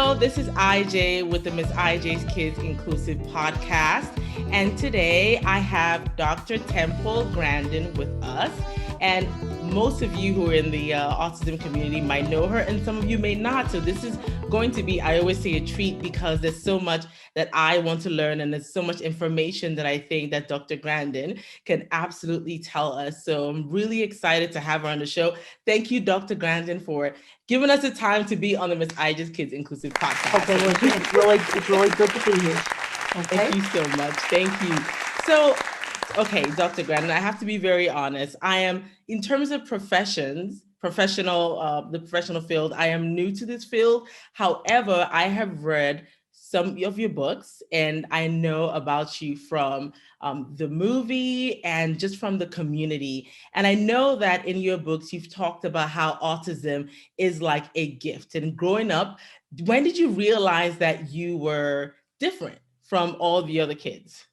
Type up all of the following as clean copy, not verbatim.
Hello, this is IJ with the Miss IJ's Kids Inclusive Podcast. And today I have Dr. Temple Grandin with us. And most of you who are in the autism community might know her, and some of you may not. So this is going to be, I always say, a treat because there's so much that I want to learn, and there's so much information that I think that Dr. Grandin can absolutely tell us. So I'm really excited to have her on the show. Thank you, Dr. Grandin, for giving us the time to be on the Miss IJ's Kids Inclusive Podcast. Okay, well, it's really good to be here. Okay. Thank you so much. Thank you. So, okay, Dr. Grandin, I have to be very honest. I am, in terms of the professional field, I am new to this field. However, I have read some of your books, and I know about you from the movie and just from the community. And I know that in your books, you've talked about how autism is like a gift. And growing up, when did you realize that you were different from all the other kids?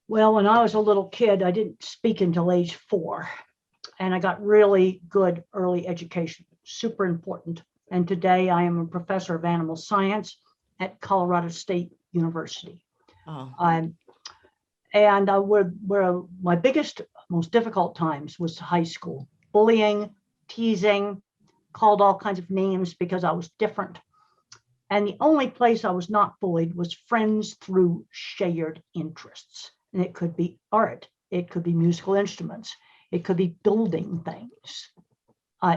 Well, when I was a little kid, I didn't speak until age 4, and I got really good early education, super important. And today I am a professor of animal science at Colorado State University. Oh. Where my biggest, most difficult times was high school. Bullying, teasing, called all kinds of names because I was different. And the only place I was not bullied was friends through shared interests. And it could be art, it could be musical instruments, it could be building things.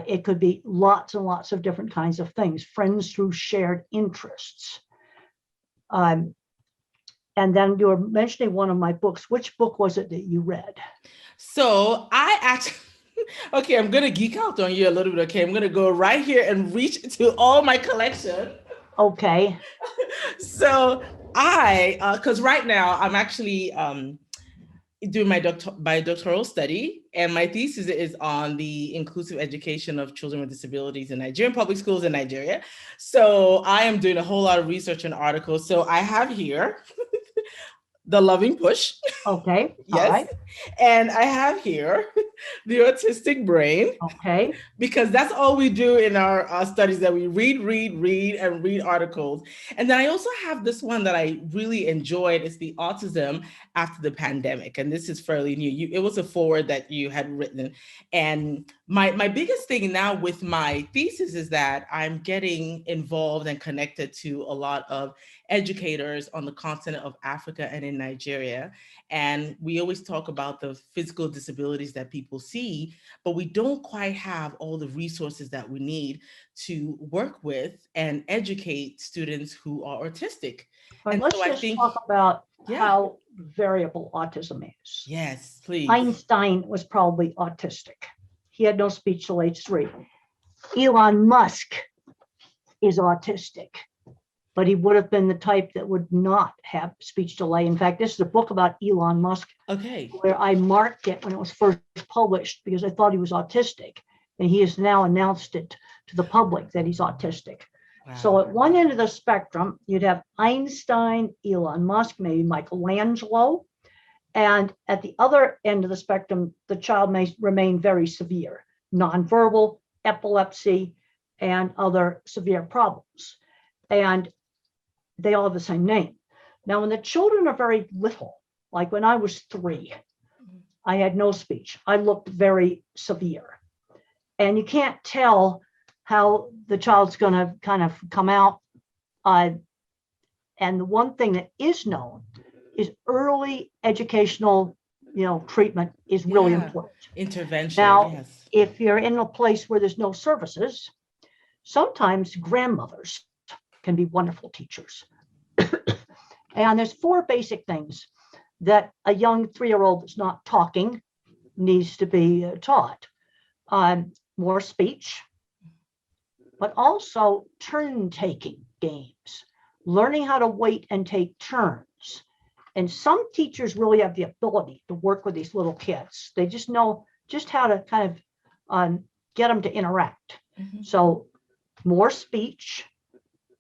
It could be lots and lots of different kinds of things, friends through shared interests. And then you were mentioning one of my books. Which book was it that you read? So I actually, okay, I'm going to geek out on you a little bit. Okay, I'm going to go right here and reach to all my collection. Okay. So because right now I'm actually doing my doctoral study, and my thesis is on the inclusive education of children with disabilities in Nigerian public schools in Nigeria. So I am doing a whole lot of research and articles. So I have here The Loving Push. Okay. Yes. All right. And I have here The Autistic Brain. Okay. Because that's all we do in our studies, that we read articles. And then I also have this one that I really enjoyed. It's the Autism After the Pandemic. And this is fairly new. It was a foreword that you had written. And my biggest thing now with my thesis is that I'm getting involved and connected to a lot of educators on the continent of Africa and in Nigeria. And we always talk about the physical disabilities that people see, but we don't quite have all the resources that we need to work with and educate students who are autistic. Right, and let's so just talk about how variable autism is. Yes, please. Einstein was probably autistic. He had no speech till age 3. Elon Musk is autistic, but he would have been the type that would not have speech delay. In fact, this is a book about Elon Musk, where I marked it when it was first published because I thought he was autistic, and he has now announced it to the public that he's autistic. Wow. So at one end of the spectrum, you'd have Einstein, Elon Musk, maybe Michelangelo, and at the other end of the spectrum, the child may remain very severe, nonverbal, epilepsy, and other severe problems. And they all have the same name. Now, when the children are very little, like when I was 3, I had no speech. I looked very severe. And you can't tell how the child's going to kind of come out. And the one thing that is known is early educational, treatment is really important. Intervention. Now, if you're in a place where there's no services, sometimes grandmothers can be wonderful teachers. And there's 4 basic things that a young 3-year-old that's not talking needs to be taught. More speech, but also turn-taking games, learning how to wait and take turns. And some teachers really have the ability to work with these little kids. They just know just how to kind of get them to interact. Mm-hmm. So more speech,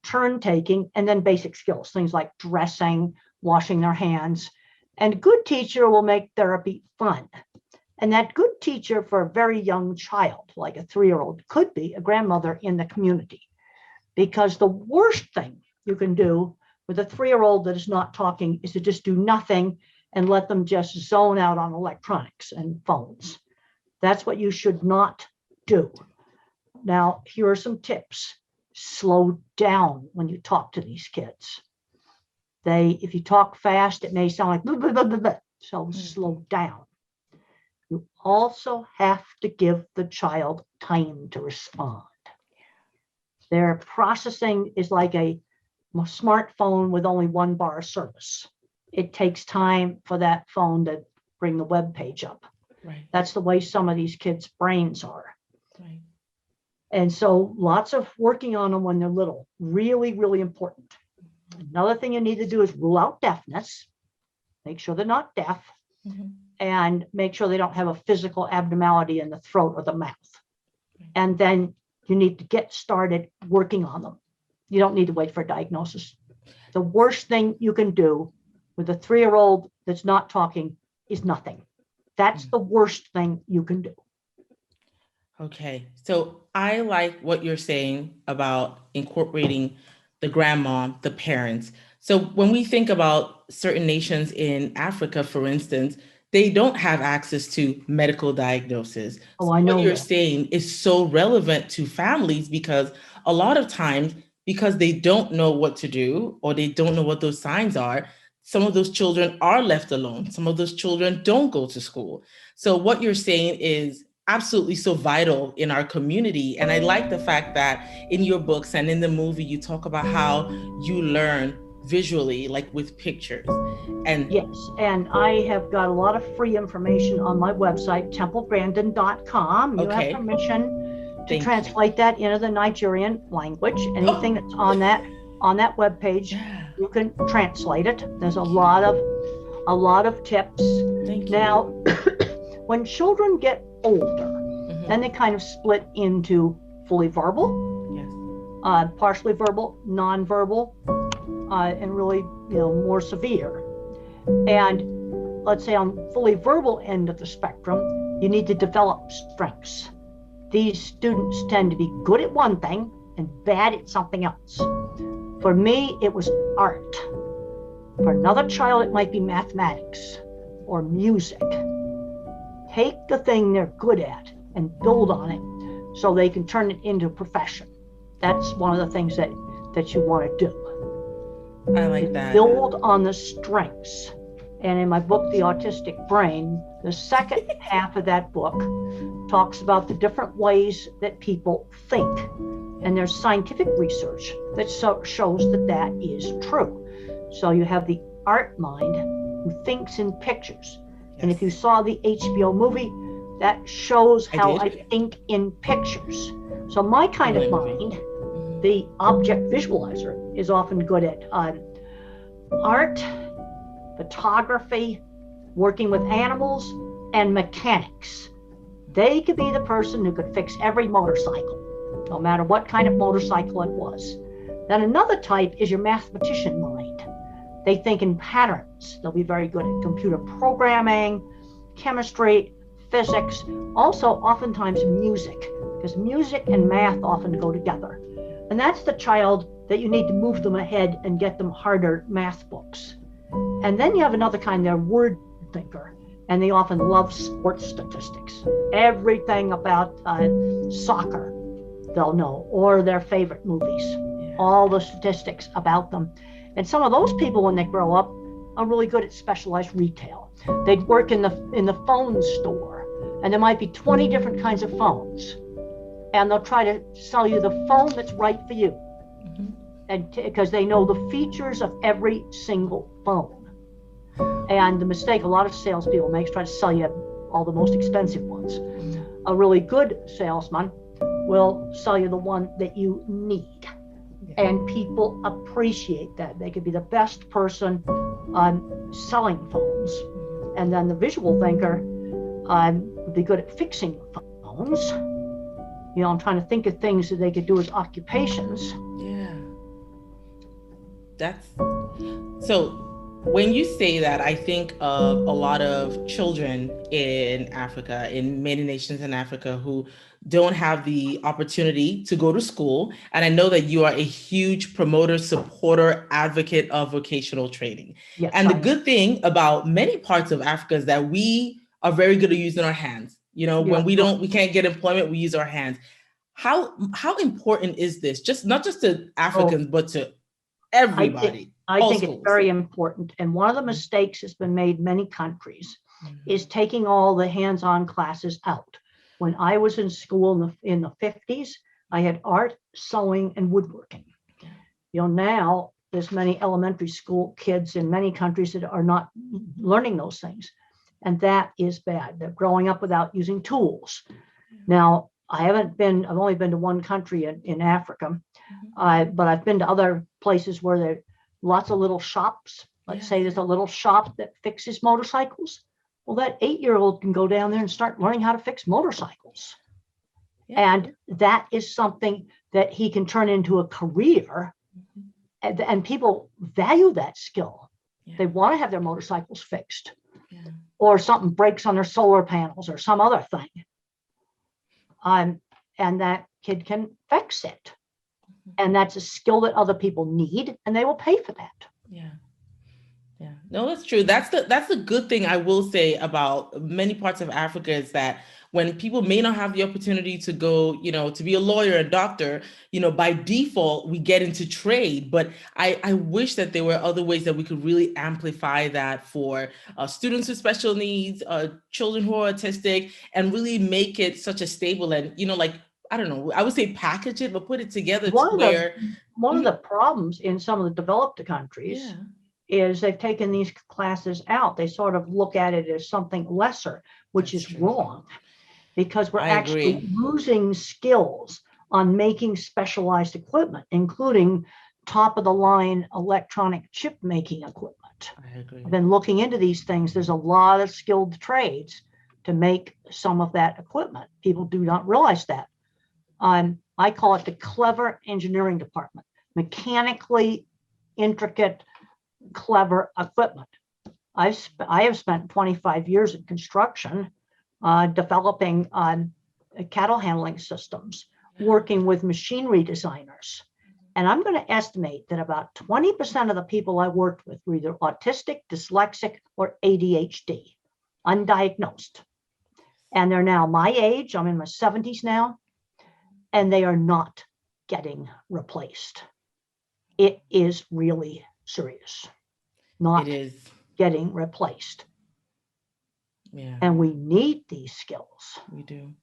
turn taking, and then basic skills, things like dressing, washing their hands. And a good teacher will make therapy fun. And that good teacher for a very young child, like a 3-year-old, could be a grandmother in the community, because the worst thing you can do with a 3-year-old that is not talking is to just do nothing and let them just zone out on electronics and phones. That's what you should not do. Now, here are some tips. Slow down when you talk to these kids. If you talk fast, it may sound like blah, blah, blah, blah, blah. So slow down. You also have to give the child time to respond. Their processing is like a smartphone with only 1 bar of service. It takes time for that phone to bring the web page up. Right. That's the way some of these kids' brains are. Right. And so lots of working on them when they're little, really, really important. Another thing you need to do is rule out deafness, make sure they're not deaf, and make sure they don't have a physical abnormality in the throat or the mouth. And then you need to get started working on them. You don't need to wait for a diagnosis. The worst thing you can do with a 3-year-old that's not talking is nothing. That's the worst thing you can do. Okay, so I like what you're saying about incorporating the grandma, the parents. So when we think about certain nations in Africa, for instance, they don't have access to medical diagnosis. Oh, I know what you're that. saying is so relevant to families because a lot of times, because they don't know what to do or they don't know what those signs are, some of those children are left alone. Some of those children don't go to school. So what you're saying is absolutely so vital in our community. And I like the fact that in your books and in the movie, you talk about how you learn visually, like with pictures. And yes, and I have got a lot of free information on my website, templegrandin.com. You have permission to translate that into the Nigerian language. Anything that's on that webpage, you can translate it. There's a lot of tips. Now, when children get older, then they kind of split into fully verbal, partially verbal, nonverbal, and really, more severe. And let's say on fully verbal end of the spectrum, you need to develop strengths. These students tend to be good at one thing and bad at something else. For me, it was art. For another child, it might be mathematics or music. Take the thing they're good at and build on it so they can turn it into a profession. That's one of the things that you want to do. I like that. Build on the strengths. And in my book, The Autistic Brain, the second half of that book talks about the different ways that people think. And there's scientific research that shows that is true. So you have the art mind who thinks in pictures. And if you saw the HBO movie, that shows how I think in pictures. So my kind of mind, the object visualizer, is often good at art, photography, working with animals, and mechanics. They could be the person who could fix every motorcycle, no matter what kind of motorcycle it was. Then another type is your mathematician mind. They think in patterns. They'll be very good at computer programming, chemistry, physics, also oftentimes music, because music and math often go together. And that's the child that you need to move them ahead and get them harder math books. And then you have another kind, they're word thinker, and they often love sports statistics. Everything about soccer they'll know, or their favorite movies, all the statistics about them. And some of those people, when they grow up, are really good at specialized retail. They'd work in the phone store, and there might be 20 different kinds of phones, and they'll try to sell you the phone that's right for you, and because they know the features of every single phone. And the mistake a lot of salespeople make is try to sell you all the most expensive ones. A really good salesman will sell you the one that you need. And people appreciate that. They could be the best person on selling phones. And then the visual thinker would be good at fixing phones. I'm trying to think of things that they could do as occupations. That's so When you say that, I think of a lot of children in Africa, in many nations in Africa, who don't have the opportunity to go to school. And I know that you are a huge promoter, supporter, advocate of vocational training. Yes, And the I am. good thing about many parts of Africa is that we are very good at using our hands. You know, Yeah, when we can't get employment, we use our hands. How important is this? Just not just to oh, Africans, but to I think everybody, I all think it's schools. very important. And one of the mistakes that's been made in many countries is Mhm. taking all the hands-on classes out. When I was in school in the 50s, I had art, sewing, and woodworking. Yeah. You know, now there's many elementary school kids in many countries that are not learning those things. And that is bad. They're growing up without using tools. Now, I've only been to one country in Africa, Mhm. but I've been to other places where there are lots of little shops. Let's Yes. say there's a little shop that fixes motorcycles. Well, that 8-year-old can go down there and start learning how to fix motorcycles. Yeah. And that is something that he can turn into a career. Mhm. And people value that skill. Yeah. They want to have their motorcycles fixed, Yeah. or something breaks on their solar panels or some other thing. And that kid can fix it. And that's a skill that other people need, and they will pay for that. Yeah. Yeah. No, that's true. That's the good thing I will say about many parts of Africa is that when people may not have the opportunity to go, to be a lawyer, a doctor, by default we get into trade. But I wish that there were other ways that we could really amplify that for students with special needs, children who are autistic, and really make it such a stable and like I don't know, I would say package it, but put it together to One of the where. one of Mhm. the problems in some of the developed countries Yeah. is they've taken these classes out. They sort of look at it as something lesser, which That's is true. wrong, because we're I actually agree. losing skills on making specialized equipment, including top of the line electronic chip making equipment. I agree. I've been looking into these things. There's a lot of skilled trades to make some of that equipment. People do not realize that. I call it the clever engineering department, mechanically intricate, clever equipment. I have spent 25 years in construction, developing cattle handling systems, working with machinery designers. And I'm going to estimate that about 20% of the people I worked with were either autistic, dyslexic, or ADHD, undiagnosed. And they're now my age. I'm in my 70s now, and they are not getting replaced. It is really serious, It not is. getting replaced. Yeah, And we need these skills. we do.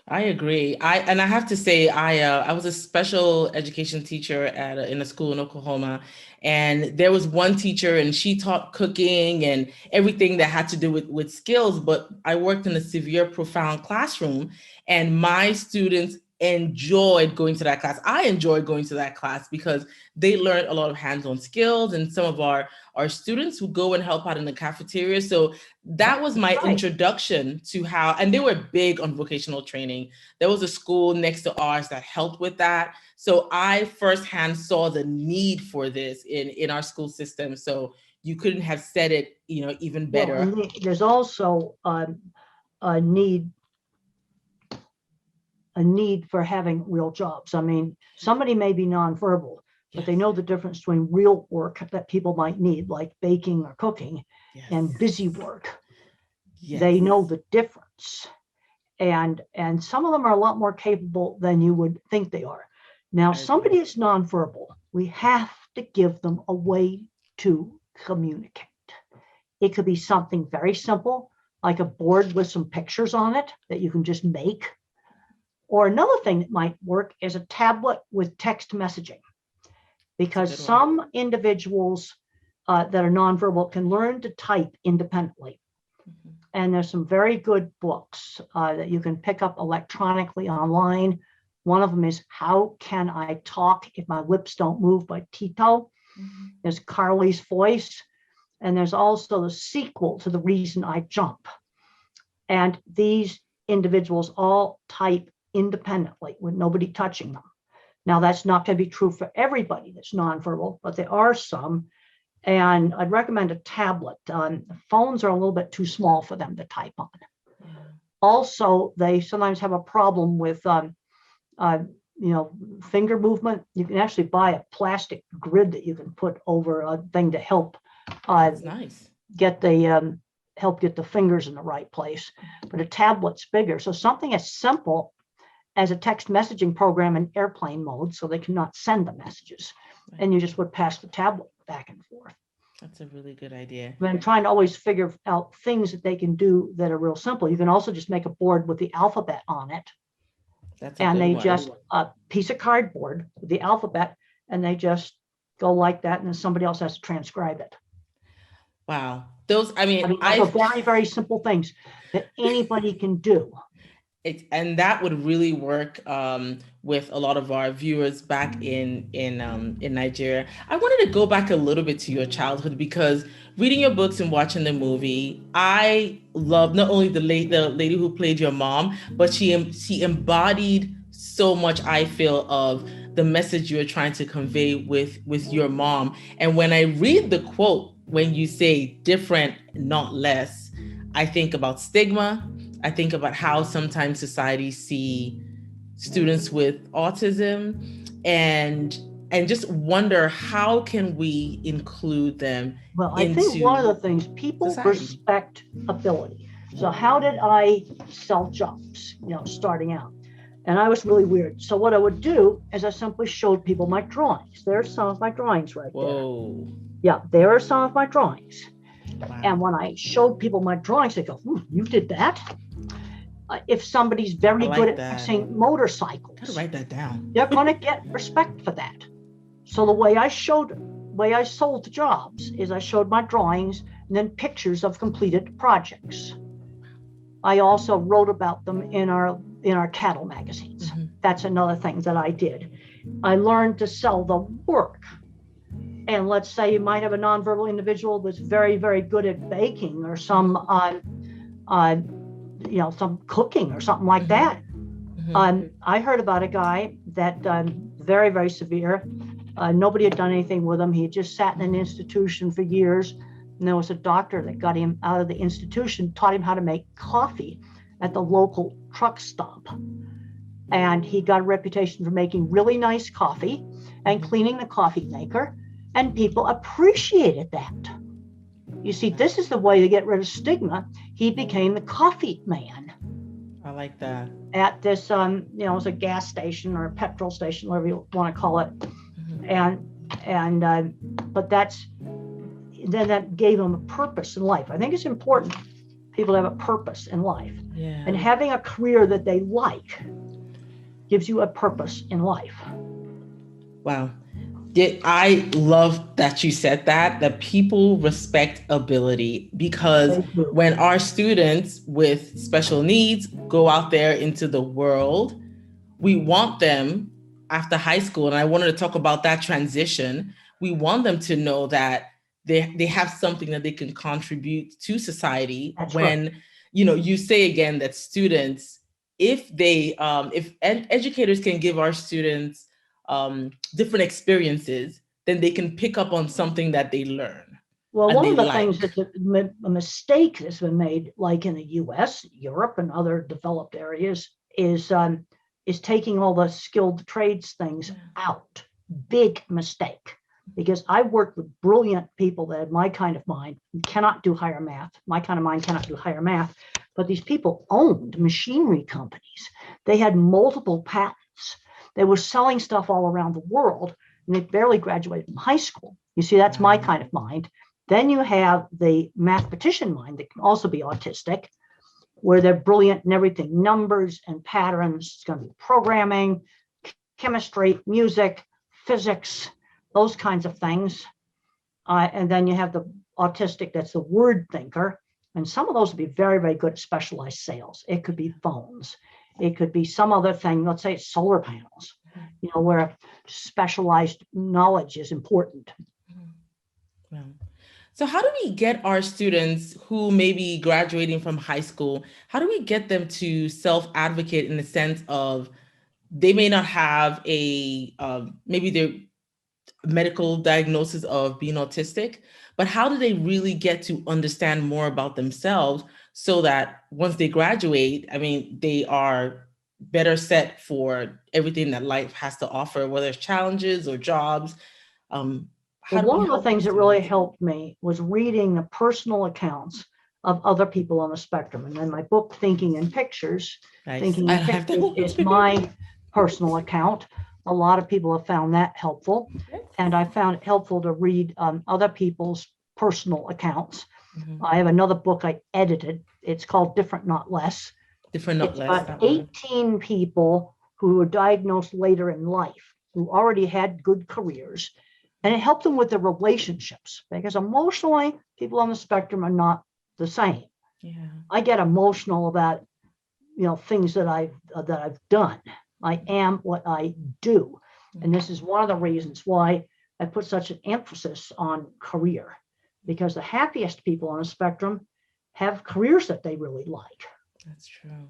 I agree. I have to say I was a special education teacher in a school in Oklahoma, and there was one teacher and she taught cooking and everything that had to do with skills. But I worked in a severe, profound classroom, and my students enjoyed going to that class. I enjoyed going to that class because they learned a lot of hands-on skills, and some of our students who go and help out in the cafeteria. So that was That's my right. introduction to how, and they were big on vocational training. There was a school next to ours that helped with that. So I firsthand saw the need for this in our school system. So you couldn't have said it, even Well, better. and there's also a need for having real jobs. I mean, somebody may be nonverbal, but Yes, they know the difference between real work that people might need, like baking or cooking, yes, and busy work. yes. They know the difference. And some of them are a lot more capable than you would think they are. Now, I agree. somebody is nonverbal. We have to give them a way to communicate. It could be something very simple, like a board with some pictures on it that you can just make. Or another thing that might work is a tablet with text messaging, because That's a good one. some individuals that are nonverbal can learn to type independently. Mhm. And there's some very good books that you can pick up electronically online. One of them is How Can I Talk If My Lips Don't Move by Tito. Mhm. There's Carly's Voice. And there's also the sequel to The Reason I Jump. And these individuals all type independently with nobody touching them. Now, that's not going to be true for everybody that's nonverbal, but there are some. And I'd recommend a tablet. Phones are a little bit too small for them to type on. Yeah. Also, they sometimes have a problem with, finger movement. You can actually buy a plastic grid that you can put over a thing to help That's nice. get the fingers in the right place. But a tablet's bigger. So something as simple as a text messaging program in airplane mode, so they cannot send the messages. Right. And you just would pass the tablet back and forth. That's a really good idea. I'm trying to always figure out things that they can do that are real simple. You can also just make a board with the alphabet on it. That's a And good they one. just a piece of cardboard with the alphabet, and they just go like that, and then somebody else has to transcribe it. Wow. Those are very, very simple things that anybody can do. And that would really work with a lot of our viewers back in Nigeria. I wanted to go back a little bit to your childhood, because reading your books and watching the movie, I love not only the lady who played your mom, but she embodied so much, I feel, of the message you were trying to convey with your mom. And when I read the quote, when you say different, not less, I think about stigma. I think about how sometimes societies see students with autism, and just wonder, how can we include them? Well, I think one of the things, people society. Respect ability. So how did I sell jobs, starting out? And I was really weird. So what I would do is I simply showed people my drawings. There's some of my drawings right Whoa. there. Yeah, there are some of my drawings. Wow. And when I showed people my drawings, they go, you did that? If somebody's very good at fixing motorcycles, gotta write that down. They're going to get respect for that. So the way I sold the jobs is I showed my drawings and then pictures of completed projects. I also wrote about them in our cattle magazines. Mm-hmm. That's another thing that I did. I learned to sell the work. And let's say you might have a nonverbal individual that's very, very good at baking, or some cooking or something like that. Mm-hmm. I heard about a guy that very, very severe. Nobody had done anything with him. He had just sat in an institution for years. And there was a doctor that got him out of the institution, taught him how to make coffee at the local truck stop. And he got a reputation for making really nice coffee and cleaning the coffee maker. And people appreciated that. You see, this is the way to get rid of stigma. He became the coffee man. I like that. At this, it was a gas station or a petrol station, whatever you want to call it. Mm-hmm. But then that gave him a purpose in life. I think it's important people have a purpose in life. Yeah. And having a career that they like gives you a purpose in life. Wow. I love that you said that people respect ability, because when our students with special needs go out there into the world, we want them after high school, and I wanted to talk about that transition. We want them to know that they have something that they can contribute to society. That's when, right. You say again that students, if educators can give our students different experiences, then they can pick up on something that they learn. Well, one of the things that's a mistake that's been made, like in the US, Europe, and other developed areas, is taking all the skilled trades things out. Big mistake. Because I worked with brilliant people that had my kind of mind, cannot do higher math. My kind of mind cannot do higher math. But these people owned machinery companies. They had multiple patents. They were selling stuff all around the world, and they barely graduated from high school. You see, that's my kind of mind. Then you have the mathematician mind that can also be autistic, where they're brilliant in everything, numbers and patterns. It's going to be programming, chemistry, music, physics, those kinds of things. And then you have the autistic that's the word thinker. And some of those would be very, very good at specialized sales. It could be phones. It could be some other thing. Let's say it's solar panels, where specialized knowledge is important. Well, so how do we get our students who may be graduating from high school, how do we get them to self-advocate in the sense of they may not have maybe they're medical diagnosis of being autistic, but how do they really get to understand more about themselves so that once they graduate, I mean, they are better set for everything that life has to offer, whether it's challenges or jobs? How Well, do we one of the help things that really students? helped me was reading the personal accounts of other people on the spectrum. And then my book, Thinking in Pictures, Nice. Thinking I in have that Pictures one is too. my personal account. A lot of people have found that helpful. And I found it helpful to read other people's personal accounts. Mhm. I have another book I edited. It's called Different, Not Less. Different, not It's less. about 18 people who were diagnosed later in life, who already had good careers. And it helped them with their relationships, because emotionally, people on the spectrum are not the same. Yeah. I get emotional about, things that I've done. I am what I do. And this is one of the reasons why I put such an emphasis on career, because the happiest people on the spectrum have careers that they really like. That's true.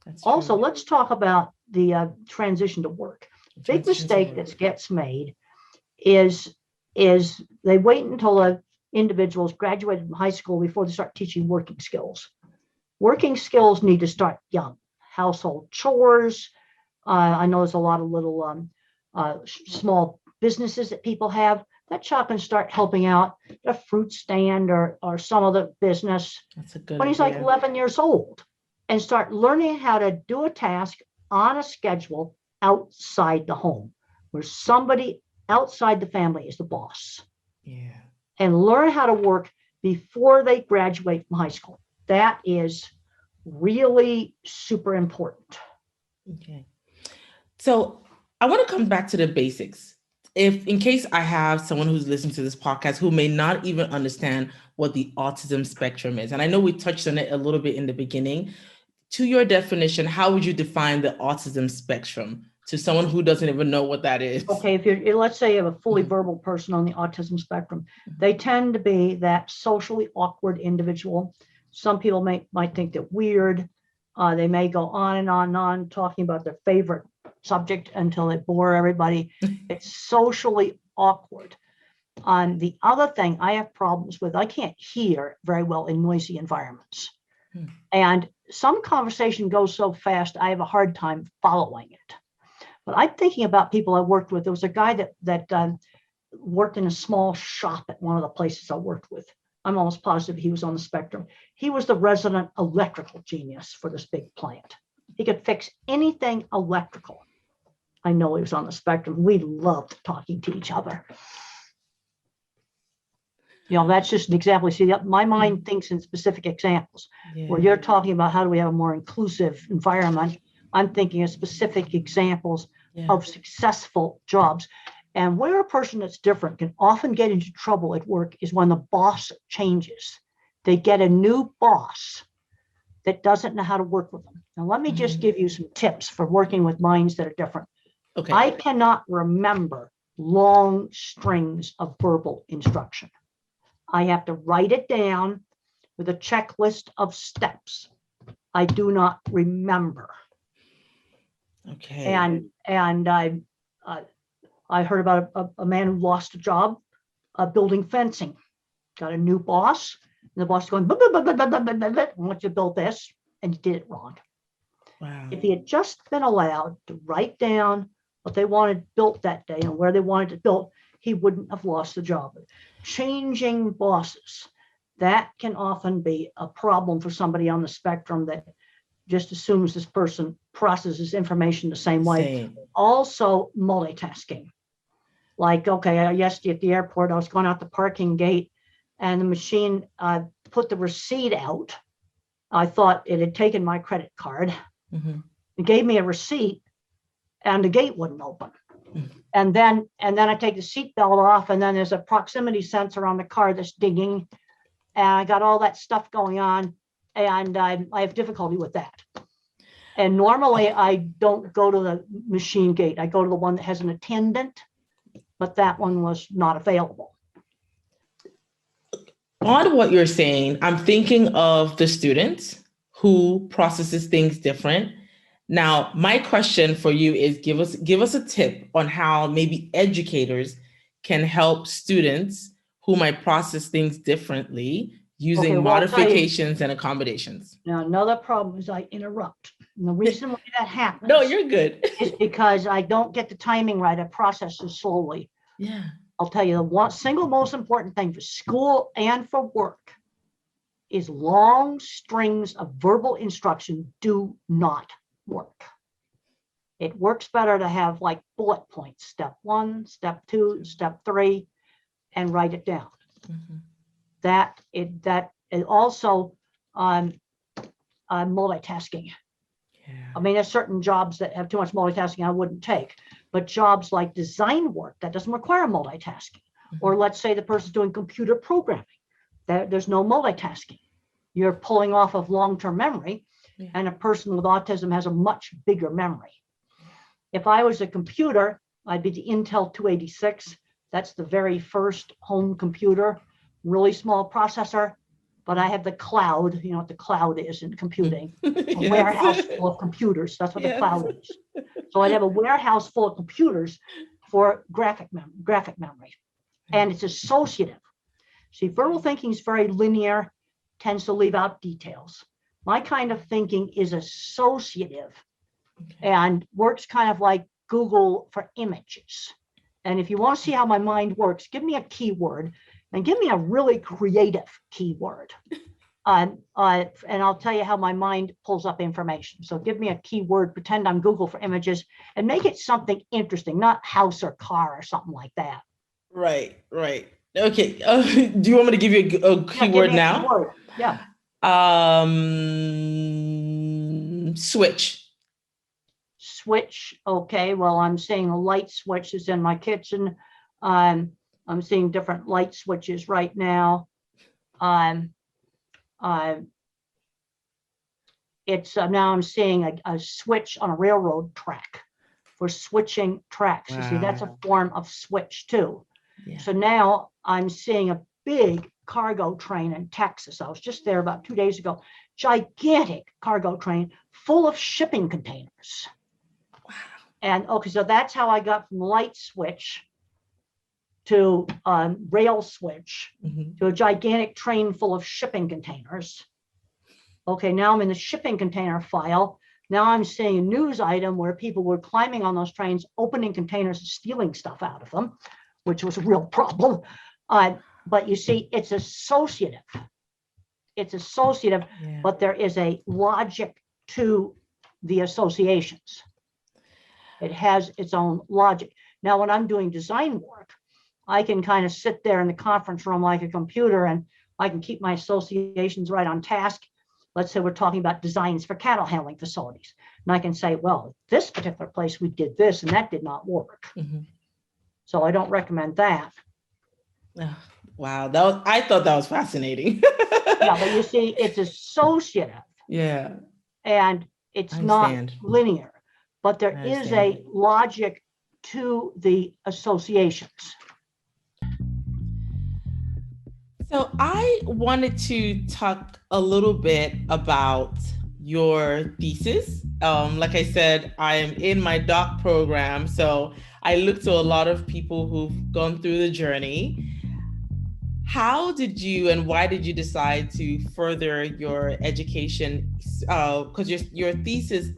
That's Also, true. let's talk about the transition to work. Big Transition to mistake work. that gets made is they wait until the individuals graduated from high school before they start teaching working skills. Working skills need to start young. Household chores. I know there's a lot of little small businesses that people have. That child can start helping out a fruit stand or some other business That's a good when he's like idea. 11 years old, and start learning how to do a task on a schedule outside the home, where somebody outside the family is the boss, Yeah. and learn how to work before they graduate from high school. That is really super important. Okay. So I want to come back to the basics. If, in case I have someone who's listening to this podcast who may not even understand what the autism spectrum is, and I know we touched on it a little bit in the beginning, to your definition, how would you define the autism spectrum to someone who doesn't even know what that is? Okay, if you're, let's say you have a fully Mhm. verbal person on the autism spectrum, they tend to be that socially awkward individual. Some people might think they're weird. They may go on and on and on talking about their favorite subject until they bore everybody. It's socially awkward. The other thing I have problems with, I can't hear very well in noisy environments. Hmm. And some conversation goes so fast, I have a hard time following it. But I'm thinking about people I worked with. There was a guy that worked in a small shop at one of the places I worked with. I'm almost positive he was on the spectrum. He was the resident electrical genius for this big plant. He could fix anything electrical. I know he was on the spectrum. We loved talking to each other. That's just an example. See, my mind thinks in specific examples. Yeah. Where you're talking about how do we have a more inclusive environment, I'm thinking of specific examples Yeah. of successful jobs. And where a person that's different can often get into trouble at work is when the boss changes. They get a new boss that doesn't know how to work with them. Now, let me just give you some tips for working with minds that are different. Okay. I cannot remember long strings of verbal instruction. I have to write it down with a checklist of steps. I do not remember. Okay. And I heard about a man who lost a job building fencing, got a new boss, and the boss is going, I want you to build this, and he did it wrong. Wow. If he had just been allowed to write down what they wanted built that day and where they wanted it built, he wouldn't have lost the job. Changing bosses, that can often be a problem for somebody on the spectrum that just assumes this person processes information the same way. Same. Also multitasking. Like, okay, yesterday at the airport, I was going out the parking gate and the machine put the receipt out. I thought it had taken my credit card. Mm-hmm. It gave me a receipt and the gate wouldn't open. Mm-hmm. And then I take the seatbelt off, and then there's a proximity sensor on the car that's dinging. And I got all that stuff going on, and I have difficulty with that. And normally I don't go to the machine gate. I go to the one that has an attendant, but that one was not available. On what you're saying, I'm thinking of the students who processes things different. Now, my question for you is give us a tip on how maybe educators can help students who might process things differently using Okay, well, I'll tell you. modifications and accommodations? Now, another problem is I interrupt. And the reason why that happens No, you're good. is because I don't get the timing right. I process it slowly. Yeah. I'll tell you the one single most important thing for school and for work is long strings of verbal instruction do not work. It works better to have like bullet points, step 1, step 2, step 3, and write it down. Mhm. That also multitasking. Yeah. I mean, there's certain jobs that have too much multitasking I wouldn't take, but jobs like design work, that doesn't require multitasking. Or let's say the person's doing computer programming, there's no multitasking. You're pulling off of long-term memory, Yeah. and a person with autism has a much bigger memory. If I was a computer, I'd be the Intel 286. That's the very first home computer, really small processor, but I have the cloud. You know what the cloud is in computing? A Yes. warehouse full of computers. That's what Yes. the cloud is. So I'd have a warehouse full of computers for graphic memory. And it's associative. See, verbal thinking is very linear, tends to leave out details. My kind of thinking is associative and works kind of like Google for images. And if you want to see how my mind works, give me a keyword and give me a really creative keyword. And I'll tell you how my mind pulls up information. So give me a keyword, pretend I'm Google for images, and make it something interesting, not house or car or something like that. Right. Okay. Do you want me to give you a keyword now? Keyword. Yeah. Switch. Switch. Okay. Well, I'm seeing a light switch is in my kitchen. I'm seeing different light switches right now. It's now I'm seeing a switch on a railroad track for switching tracks. Wow. You see, that's a form of switch too. Yeah. So now I'm seeing a big cargo train in Texas. I was just there about 2 days ago. Gigantic cargo train full of shipping containers. Wow. And okay, so that's how I got from light switch to rail switch to a gigantic train full of shipping containers. Okay, now I'm in the shipping container file. Now I'm seeing a news item where people were climbing on those trains, opening containers and stealing stuff out of them, which was a real problem. But you see, it's associative. It's associative, yeah. But there is a logic to the associations. It has its own logic. Now, when I'm doing design work, I can kind of sit there in the conference room like a computer and I can keep my associations right on task. Let's say we're talking about designs for cattle handling facilities. And I can say, well, this particular place, we did this and that did not work. So I don't recommend that. Oh, wow, I thought that was fascinating. Yeah, but you see, it's associative. Yeah. And it's not linear, but there is a logic to the associations. So I wanted to talk a little bit about your thesis. Like I said, I am in my doc program, so I look to a lot of people who've gone through the journey. How did you and why did you decide to further your education? Because your thesis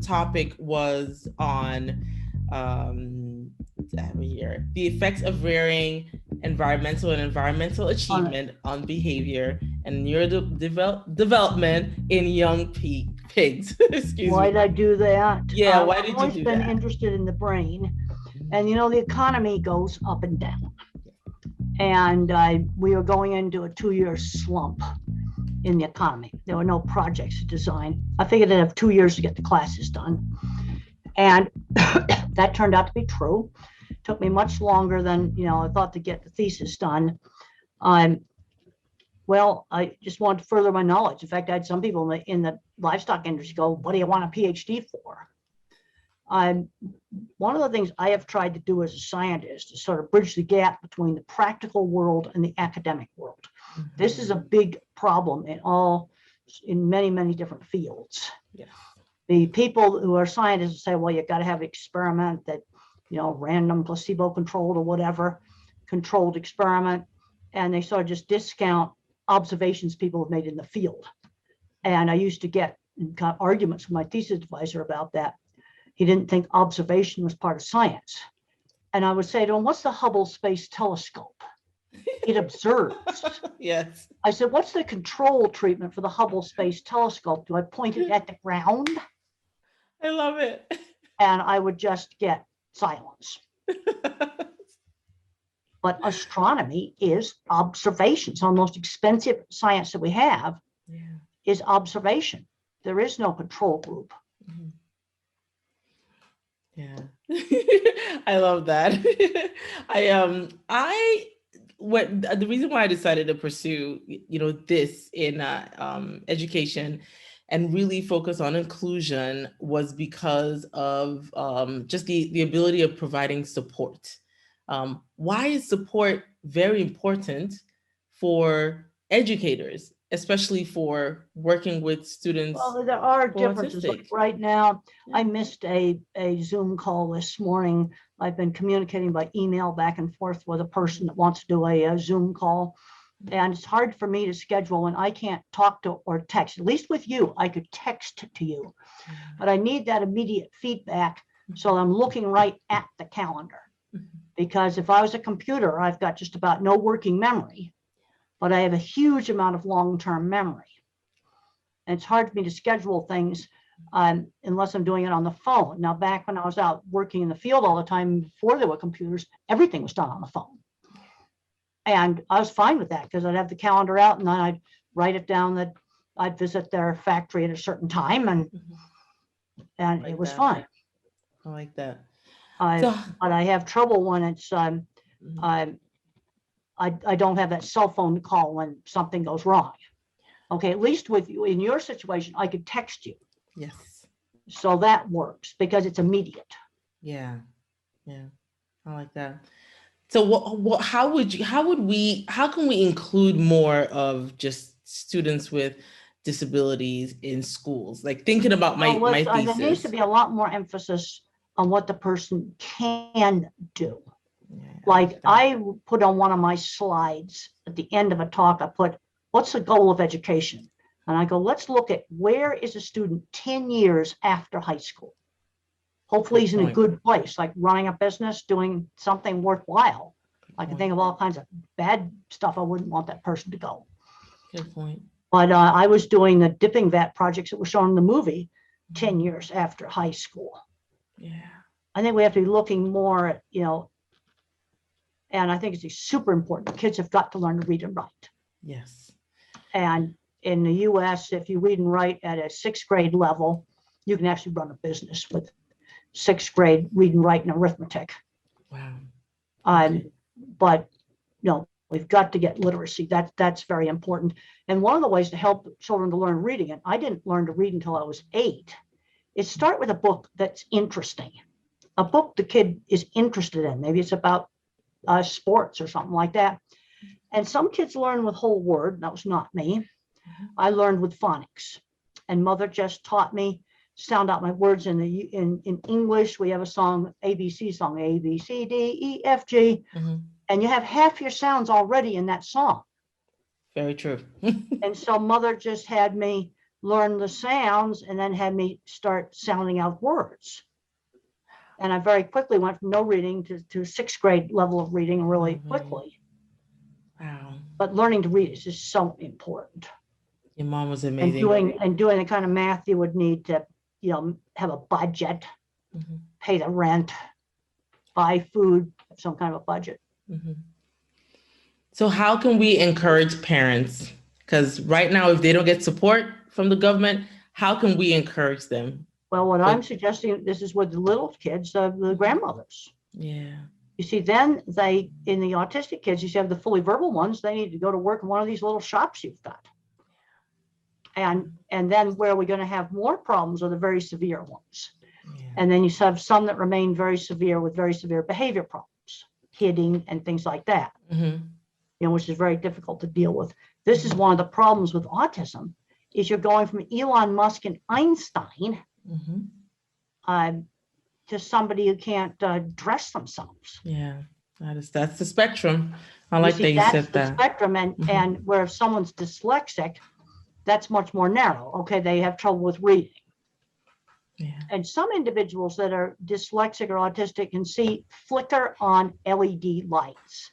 topic was on the effects of varying environmental achievement on behavior and neurodevelopment in young pigs. Excuse me. Why did I do that? Yeah, why did you do that? I've always been interested in the brain, and you know, the economy goes up and down. And we were going into a 2-year slump in the economy. There were no projects to design. I figured I'd have 2 years to get the classes done. And that turned out to be true. It took me much longer than, I thought to get the thesis done. Well, I just wanted to further my knowledge. In fact, I had some people in the livestock industry go, what do you want a PhD for? One of the things I have tried to do as a scientist is sort of bridge the gap between the practical world and the academic world. This is a big problem in many, many different fields. Yeah. The people who are scientists say, well, you got to have an experiment that, random placebo controlled or whatever. controlled experiment, and they sort of just discount observations people have made in the field. And I used to get arguments with my thesis advisor about that. He didn't think observation was part of science. And I would say to him, what's the Hubble Space Telescope? It observes. Yes. I said, what's the control treatment for the Hubble Space Telescope? Do I point it at the ground? I love it. And I would just get silence. But astronomy is observation. So the most expensive science that we have is observation. There is no control group. Mm-hmm. Yeah. I love that. The reason why I decided to pursue, this in education and really focus on inclusion was because of just the ability of providing support. Why is support very important for educators, especially for working with students? Well, there are differences. Like right now, I missed a Zoom call this morning. I've been communicating by email back and forth with a person that wants to do a Zoom call. And it's hard for me to schedule when I can't talk to or text. At least with you, I could text to you. But I need that immediate feedback, so I'm looking right at the calendar. Because if I was a computer, I've got just about no working memory, but I have a huge amount of long-term memory. And it's hard for me to schedule things unless I'm doing it on the phone. Now, back when I was out working in the field all the time before there were computers, everything was done on the phone. And I was fine with that because I'd have the calendar out and then I'd write it down that I'd visit their factory at a certain time, and like it was that. Fine. I like that. But I have trouble when it's I don't have that cell phone call when something goes wrong. Okay, at least with you in your situation, I could text you. Yes. So that works because it's immediate. Yeah. I like that. So how can we include more of just students with disabilities in schools? Like thinking about my thesis. There needs to be a lot more emphasis on what the person can do. Yeah, like I put on one of my slides at the end of a talk, I put, what's the goal of education? And I go, let's look at where is a student 10 years after high school? Hopefully he's in a good place, like running a business, doing something worthwhile. I can think of all kinds of bad stuff I wouldn't want that person to go. Good point. But I was doing the dipping vat projects that were shown in the movie 10 years after high school. Yeah. I think we have to be looking more at, and I think it's super important. Kids have got to learn to read and write. Yes. And in the US, if you read and write at a 6th grade level, you can actually run a business with 6th grade read and write and arithmetic. Wow. But we've got to get literacy. That's very important. And one of the ways to help children to learn reading, and I didn't learn to read until I was 8, is start with a book that's interesting. A book the kid is interested in. Maybe it's about sports or something like that. And some kids learn with whole word. That was not me. I learned with phonics. And mother just taught me sound out my words in English. We have a song, ABC song, A, B, C, D, E, F, G. And you have half your sounds already in that song. Very true. And so mother just had me learn the sounds and then had me start sounding out words. And I very quickly went from no reading to 6th grade level of reading really quickly. Wow. But learning to read is just so important. Your mom was amazing. And doing the kind of math you would need to, have a budget, pay the rent, buy food, some kind of a budget. So how can we encourage parents? Because right now, if they don't get support from the government, how can we encourage them? Well, what I'm suggesting, this is with the little kids, the grandmothers. Yeah. You see, then in the autistic kids, you have the fully verbal ones, they need to go to work in one of these little shops you've got. And then where are we going to have more problems are the very severe ones. Yeah. And then you have some that remain very severe with very severe behavior problems, hitting and things like that, which is very difficult to deal with. This is one of the problems with autism, is you're going from Elon Musk and Einstein to somebody who can't dress themselves. Yeah. That's the spectrum. I You like see, that you that's said the that. spectrum, and where if someone's dyslexic, that's much more narrow. Okay, they have trouble with reading. Yeah. And some individuals that are dyslexic or autistic can see flicker on LED lights.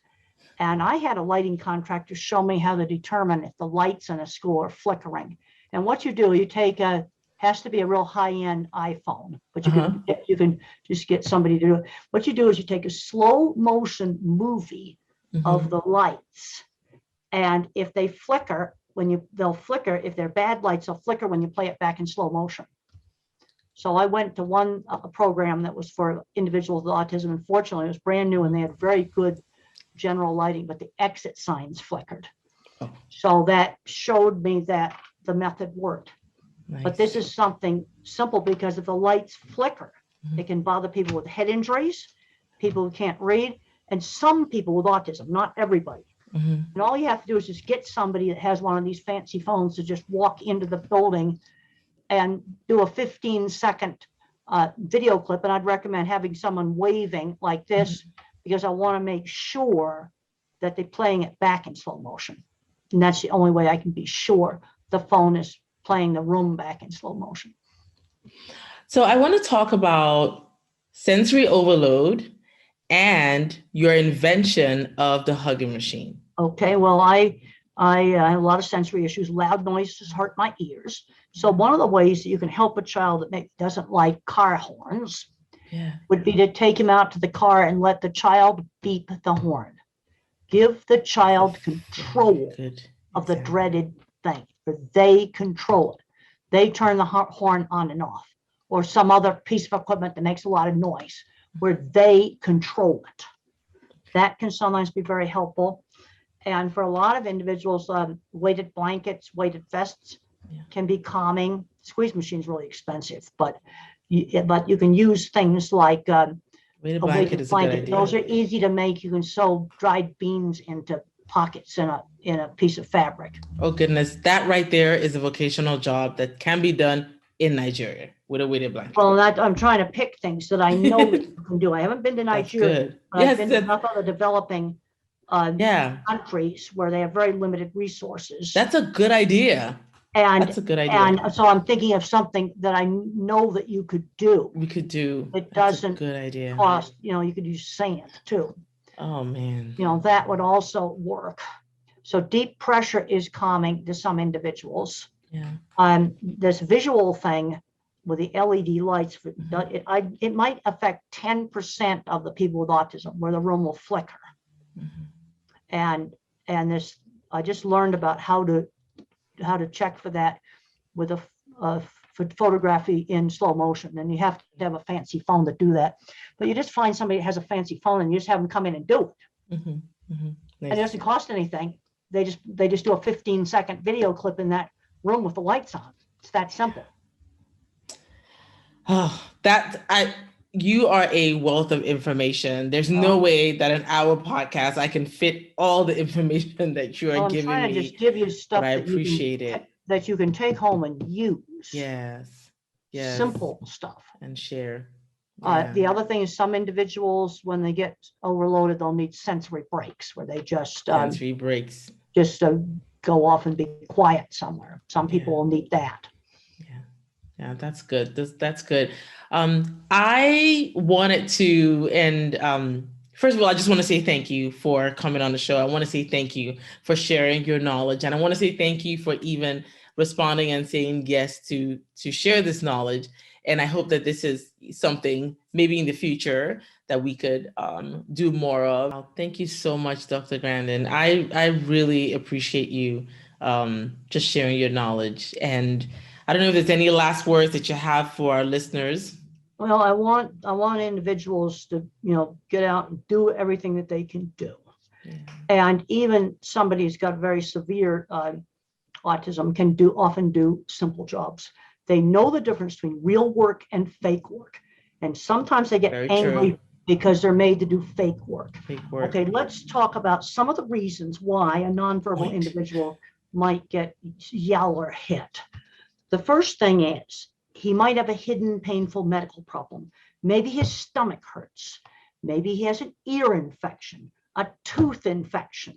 And I had a lighting contractor show me how to determine if the lights in a school are flickering. And what you do, you take has to be a real high-end iPhone, but you can just get somebody to do it. What you do is you take a slow motion movie of the lights, and if they flicker, they'll flicker. If they're bad lights, they'll flicker when you play it back in slow motion. So I went to one program that was for individuals with autism. Unfortunately, it was brand new and they had very good general lighting, but the exit signs flickered. Oh. So that showed me that the method worked. Nice. But this is something simple, because if the lights flicker, it can bother people with head injuries, people who can't read, and some people with autism, not everybody. And all you have to do is just get somebody that has one of these fancy phones to just walk into the building and do a 15-second video clip. And I'd recommend having someone waving like this, because I want to make sure that they're playing it back in slow motion. And that's the only way I can be sure the phone is playing the room back in slow motion. So I want to talk about sensory overload and your invention of the hugging machine. Okay, well, I have a lot of sensory issues. Loud noises hurt my ears. So one of the ways that you can help a child that maybe doesn't like car horns would be to take him out to the car and let the child beep the horn. Give the child control of the dreaded thing, or they control it. They turn the horn on and off, or some other piece of equipment that makes a lot of noise, where they control it. That can sometimes be very helpful. And for a lot of individuals, weighted blankets, weighted vests can be calming. Squeeze machine is really expensive, but you can use things like weighted blanket is a good idea. Those are easy to make. You can sew dried beans into pockets in a piece of fabric. Oh goodness, that right there is a vocational job that can be done in Nigeria with a weighted blanket. Well, I'm trying to pick things that I know that you can do. I haven't been to Nigeria, but I've been to enough other developing countries where they have very limited resources. That's a good idea. That's a good idea. And so I'm thinking of something that I know that you could do. We could do. It doesn't good idea. cost, you could use sand too. Oh man. That would also work. So deep pressure is calming to some individuals. Yeah. This visual thing with the LED lights, it might affect 10% of the people with autism, where the room will flicker. And this, I just learned about how to check for that with a photography in slow motion. And you have to have a fancy phone to do that. But you just find somebody that has a fancy phone and you just have them come in and do it. Nice. And it doesn't cost anything. They just do a 15-second video clip in that room with the lights on. It's that simple. Oh, you are a wealth of information. There's no way that an hour podcast I can fit all the information that you are giving me. I'm trying to just give you stuff I appreciate that you can take home and use. Yes. Simple stuff. And share. The other thing is, some individuals, when they get overloaded, they'll need sensory breaks, where they just sensory breaks. Just go off and be quiet somewhere. Some people will need that. Yeah, that's good. That's good. I wanted to, and first of all, I just want to say thank you for coming on the show. I want to say thank you for sharing your knowledge. And I want to say thank you for even responding and saying yes to share this knowledge. And I hope that this is something maybe in the future that we could do more of. Thank you so much, Dr. Grandin. I really appreciate you just sharing your knowledge. And I don't know if there's any last words that you have for our listeners. Well, I want individuals to, get out and do everything that they can do. Yeah. And even somebody who's got very severe autism can often do simple jobs. They know the difference between real work and fake work. And sometimes they get angry because they're made to do fake work. Okay, let's talk about some of the reasons why a nonverbal individual might yell or hit. The first thing is, he might have a hidden painful medical problem. Maybe his stomach hurts. Maybe he has an ear infection, a tooth infection,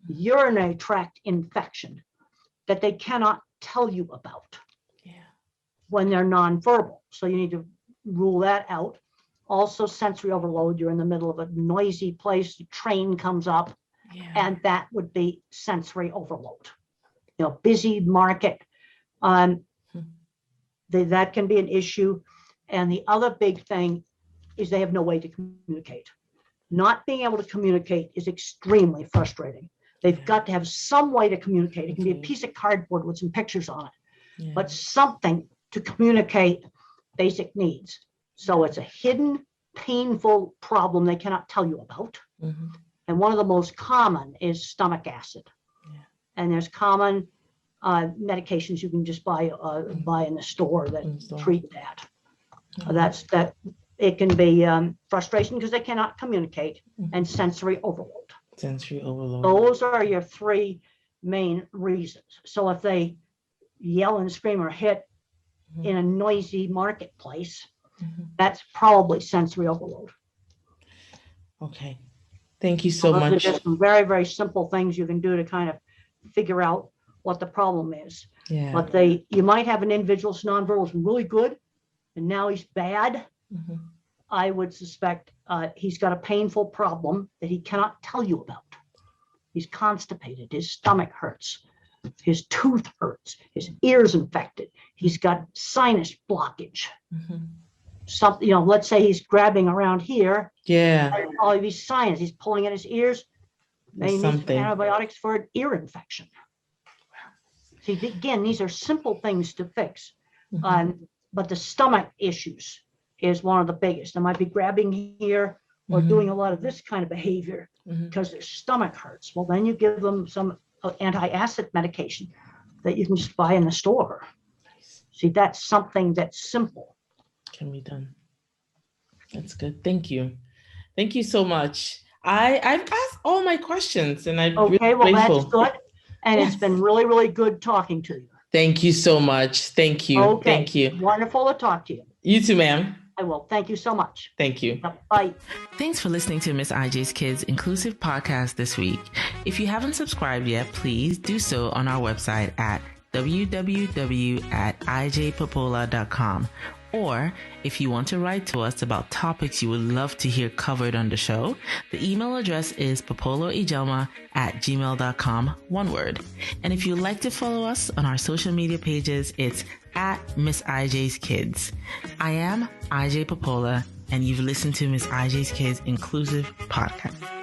urinary tract infection that they cannot tell you about when they're nonverbal. So you need to rule that out. Also, sensory overload. You're in the middle of a noisy place, the train comes up, and that would be sensory overload. You know, busy market, that can be an issue. And the other big thing is they have no way to communicate. Not being able to communicate is extremely frustrating. They've got to have some way to communicate. It can be a piece of cardboard with some pictures on it, but something to communicate basic needs. So it's a hidden, painful problem they cannot tell you about. And one of the most common is stomach acid. And there's common medications you can just buy in the store that treat that. It can be frustration because they cannot communicate, and sensory overload. Sensory overload. Those are your three main reasons. So if they yell and scream or hit in a noisy marketplace, that's probably sensory overload. Okay. Thank you so much. Those are just some very, very simple things you can do to kind of figure out what the problem is. But you might have an individual who's nonverbal is really good, and now he's bad. I would suspect he's got a painful problem that he cannot tell you about. He's constipated, his stomach hurts, his tooth hurts, his ear's infected, he's got sinus blockage. Something, you know, let's say he's grabbing around here. All of his sinus, he's pulling at his ears. They need antibiotics for an ear infection. See, again, these are simple things to fix. But the stomach issues is one of the biggest. They might be grabbing here or doing a lot of this kind of behavior because their stomach hurts. Well, then you give them some anti-acid medication that you can just buy in the store. See, that's something that's simple. Can be done. That's good. Thank you. Thank you so much. I've asked all my questions, and I'm really grateful. That's good. And it's been really, really good talking to you. Thank you so much. Thank you. Okay. Thank you. Wonderful to talk to you. You too, ma'am. I will. Thank you so much. Thank you. Bye. Thanks for listening to Miss IJ's Kids Inclusive Podcast this week. If you haven't subscribed yet, please do so on our website at www.ijpopoola.com. Or if you want to write to us about topics you would love to hear covered on the show, the email address is popoloijelma@gmail.com, one word. And if you'd like to follow us on our social media pages, it's at Miss IJ's Kids. I am IJ Popoola, and you've listened to Miss IJ's Kids Inclusive Podcast.